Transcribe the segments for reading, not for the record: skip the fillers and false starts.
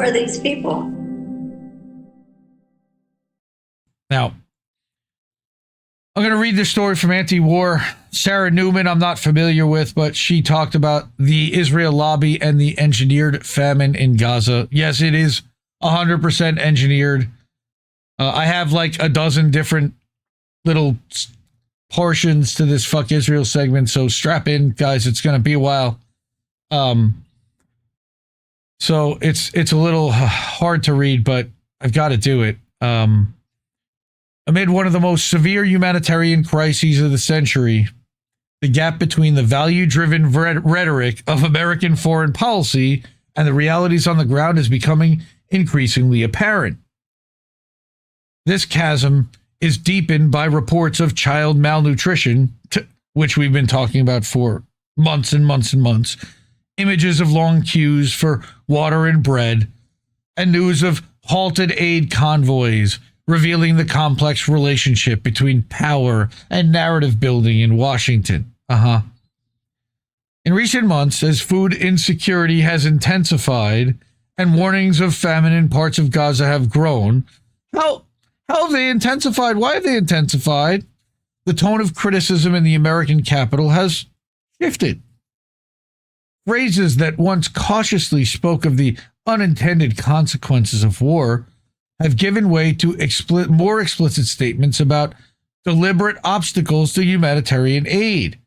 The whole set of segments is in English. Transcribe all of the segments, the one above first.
are these people? Now, I'm going to read this story from Anti-War. Sarah Neumann, I'm not familiar with, but she talked about the Israel lobby and the engineered famine in Gaza. Yes, it is 100% engineered. I have like a dozen different little portions to this Fuck Israel segment, so strap in, guys. It's going to be a while. So it's a little hard to read, but I've got to do it. Amid one of the most severe humanitarian crises of the century, the gap between the value-driven rhetoric of American foreign policy and the realities on the ground is becoming increasingly apparent. This chasm is deepened by reports of child malnutrition, which we've been talking about for months and months and months, images of long queues for water and bread, and news of halted aid convoys revealing the complex relationship between power and narrative building in Washington. In recent months, as food insecurity has intensified and warnings of famine in parts of Gaza have grown, how have they intensified? Why have they intensified? The tone of criticism in the American capital has shifted. Phrases that once cautiously spoke of the unintended consequences of war have given way to more explicit statements about deliberate obstacles to humanitarian aid.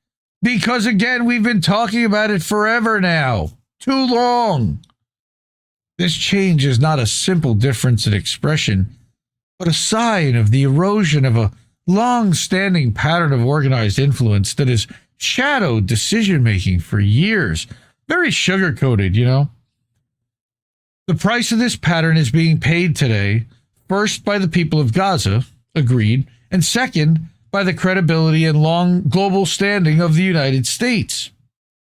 Because, again, we've been talking about it forever now. Too long. This change is not a simple difference in expression, but a sign of the erosion of a long-standing pattern of organized influence that has shadowed decision-making for years. Very sugar-coated, you know? The price of this pattern is being paid today, first by the people of Gaza, agreed, and second, by the credibility and long global standing of the United States.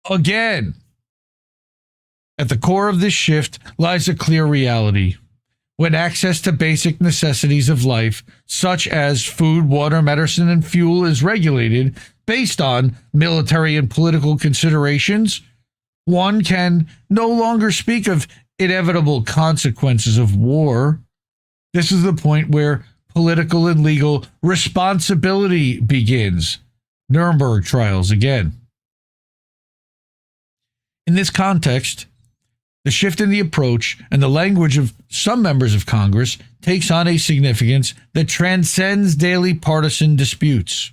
Again, at the core of this shift lies a clear reality. When access to basic necessities of life, such as food, water, medicine, and fuel, is regulated based on military and political considerations, one can no longer speak of inevitable consequences of war. This is the point where political and legal responsibility begins. Nuremberg trials again. In this context, the shift in the approach and the language of some members of Congress takes on a significance that transcends daily partisan disputes.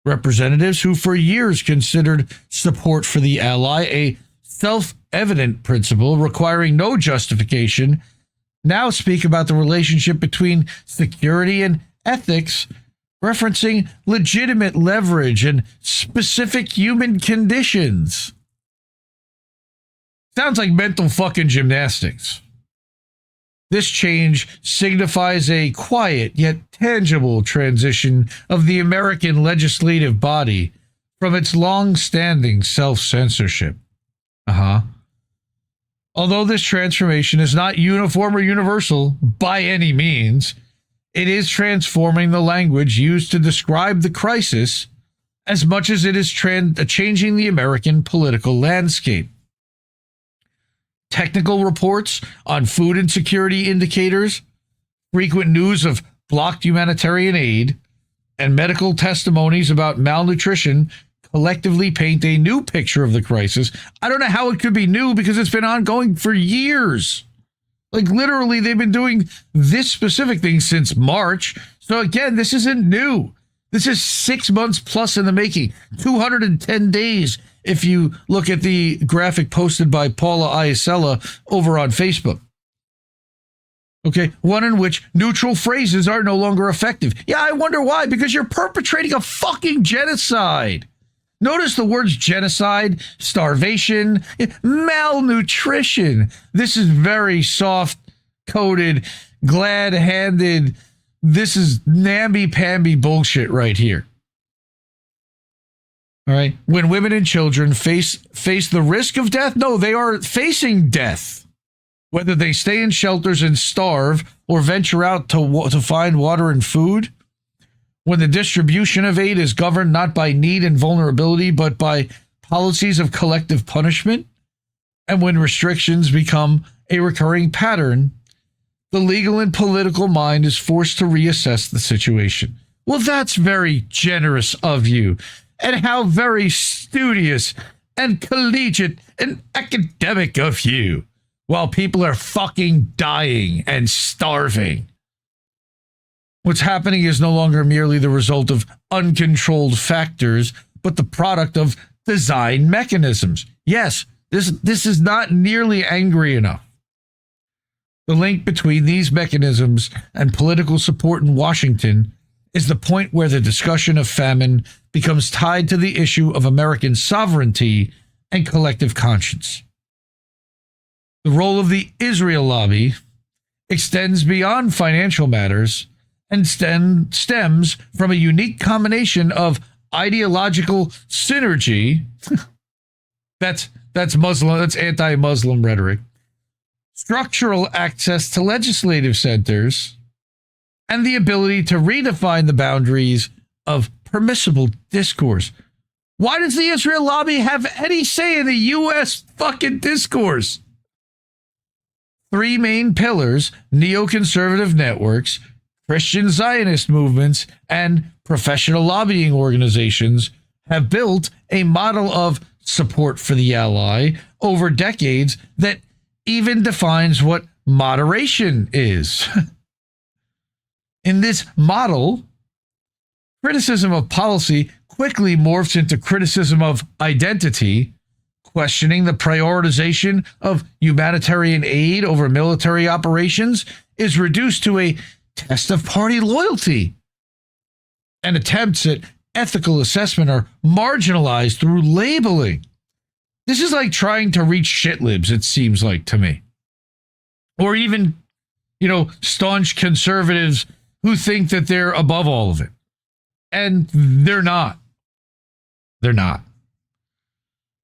Representatives who for years considered support for the ally a self-evident principle requiring no justification now speak about the relationship between security and ethics, referencing legitimate leverage and specific human conditions. Sounds like mental fucking gymnastics. This change signifies a quiet yet tangible transition of the American legislative body from its long-standing self-censorship. Although this transformation is not uniform or universal by any means, it is transforming the language used to describe the crisis as much as it is changing the American political landscape. Technical reports on food insecurity indicators, frequent news of blocked humanitarian aid, and medical testimonies about malnutrition collectively paint a new picture of the crisis. I don't know how it could be new because it's been ongoing for years. Like literally, they've been doing this specific thing since March. So again, this isn't new. This is 6 months plus in the making, 210 days if you look at the graphic posted by Paula Iacella over on Facebook. Okay, one in which neutral phrases are no longer effective. Yeah, I wonder why, because you're perpetrating a fucking genocide. Notice the words genocide, starvation, malnutrition. This is very soft-coded, glad-handed. This is namby-pamby bullshit right here. All right. When women and children face the risk of death, no, they are facing death. Whether they stay in shelters and starve or venture out to find water and food. When the distribution of aid is governed not by need and vulnerability, but by policies of collective punishment. And when restrictions become a recurring pattern, the legal and political mind is forced to reassess the situation. Well, that's very generous of you, and how very studious and collegiate and academic of you, while people are fucking dying and starving. What's happening is no longer merely the result of uncontrolled factors, but the product of design mechanisms. Yes, this is not nearly angry enough. The link between these mechanisms and political support in Washington is the point where the discussion of famine becomes tied to the issue of American sovereignty and collective conscience. The role of the Israel lobby extends beyond financial matters and stems from a unique combination of ideological synergy. That's Muslim, that's anti-Muslim rhetoric. Structural access to legislative centers, and the ability to redefine the boundaries of permissible discourse. Why does the Israel lobby have any say in the U.S. fucking discourse? Three main pillars: neoconservative networks, Christian Zionist movements, and professional lobbying organizations have built a model of support for the ally over decades that even defines what moderation is. In this model, criticism of policy quickly morphs into criticism of identity. Questioning the prioritization of humanitarian aid over military operations is reduced to a test of party loyalty. And attempts at ethical assessment are marginalized through labeling. This is like trying to reach shitlibs, it seems like to me. Or even, staunch conservatives who think that they're above all of it. And they're not. They're not.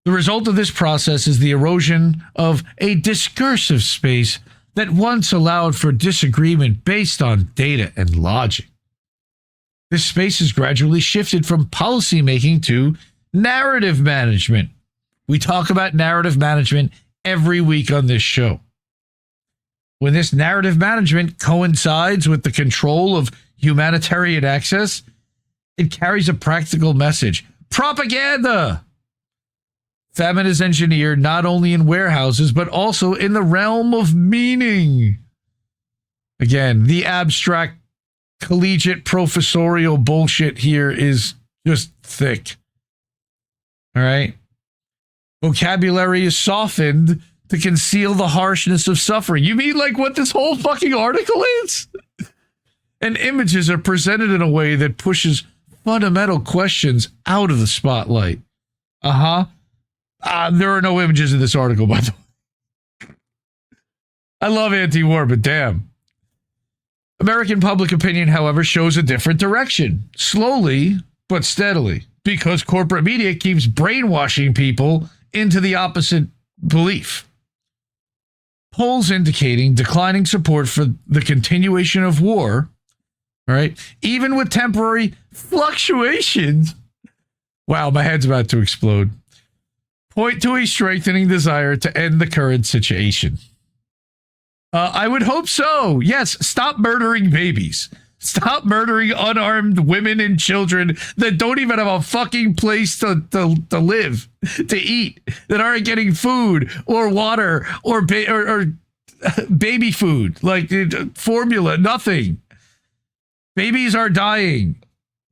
The result of this process is the erosion of a discursive space that once allowed for disagreement based on data and logic. This space has gradually shifted from policymaking to narrative management. We talk about narrative management every week on this show. When this narrative management coincides with the control of humanitarian access, it carries a practical message. Propaganda! Famine is engineered not only in warehouses, but also in the realm of meaning. Again, the abstract, collegiate, professorial bullshit here is just thick. All right? Vocabulary is softened to conceal the harshness of suffering. You mean like what this whole fucking article is? And images are presented in a way that pushes fundamental questions out of the spotlight. There are no images in this article, by the way. I love anti-war, but damn. American public opinion, however, shows a different direction. Slowly, but steadily. Because corporate media keeps brainwashing people into the opposite belief. Polls indicating declining support for the continuation of war, all right, even with temporary fluctuations. Wow, my head's about to explode. Point to a strengthening desire to end the current situation. I would hope so. Yes, stop murdering babies. Stop murdering unarmed women and children that don't even have a fucking place to live, to eat, that aren't getting food or water or baby food, like formula, nothing. Babies are dying.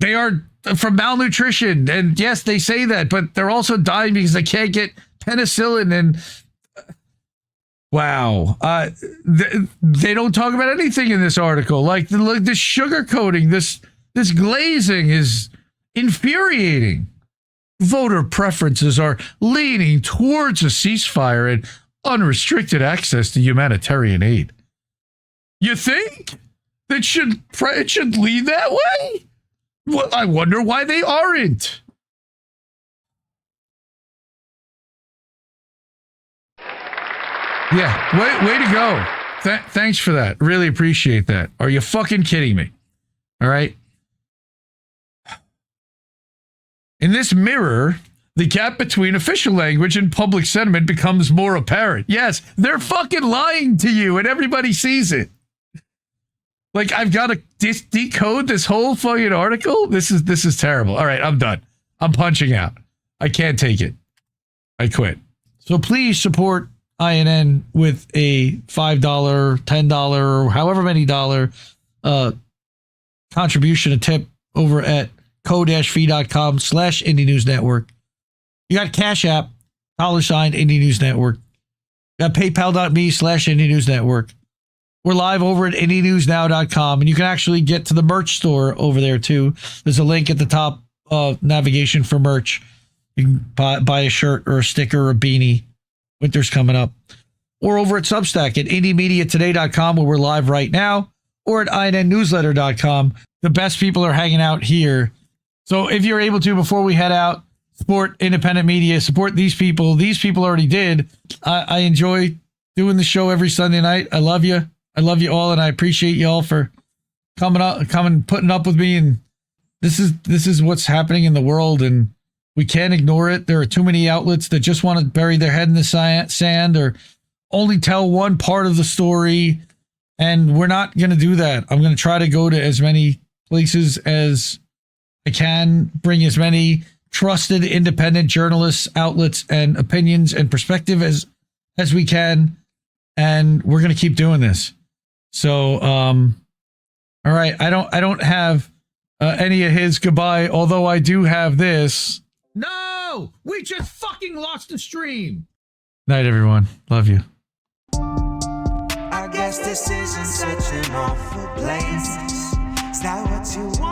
They are from malnutrition. And yes, they say that, but they're also dying because they can't get penicillin. And wow. They don't talk about anything in this article. Like the sugar coating, this glazing is infuriating. Voter preferences are leaning towards a ceasefire and unrestricted access to humanitarian aid. You think that it should lean that way? Well, I wonder why they aren't. Yeah, way to go. Thanks for that. Really appreciate that. Are you fucking kidding me? All right. In this mirror, the gap between official language and public sentiment becomes more apparent. Yes, they're fucking lying to you and everybody sees it. Like, I've got to decode this whole fucking article? This is terrible. All right, I'm done. I'm punching out. I can't take it. I quit. So please support INN with a $5, $10, or however many dollar contribution, a tip over at ko-fi.com/Indie News Network. You got Cash App, $, Indie News Network. You got paypal.me/Indie News Network. We're live over at IndieNewsNow.com, and you can actually get to the merch store over there too. There's a link at the top of navigation for merch. You can buy a shirt or a sticker or a beanie. Winter's coming up. Or over at Substack at IndieMediaToday.com, where we're live right now, or at INNNewsletter.com. The best people are hanging out here. So if you're able to, before we head out, support independent media, support these people. These people already did. I enjoy doing the show every Sunday night. I love you. I love you all, and I appreciate you all for putting up with me. And this is what's happening in the world, and we can't ignore it. There are too many outlets that just want to bury their head in the sand or only tell one part of the story, and we're not going to do that. I'm going to try to go to as many places as I can, bring as many trusted independent journalists, outlets, and opinions and perspective as we can, and we're going to keep doing this. So, all right, I don't have any of his goodbye, although I do have this. No, we just fucking lost the stream. Night, everyone. Love you. I guess this isn't such an awful place. Is that what you want?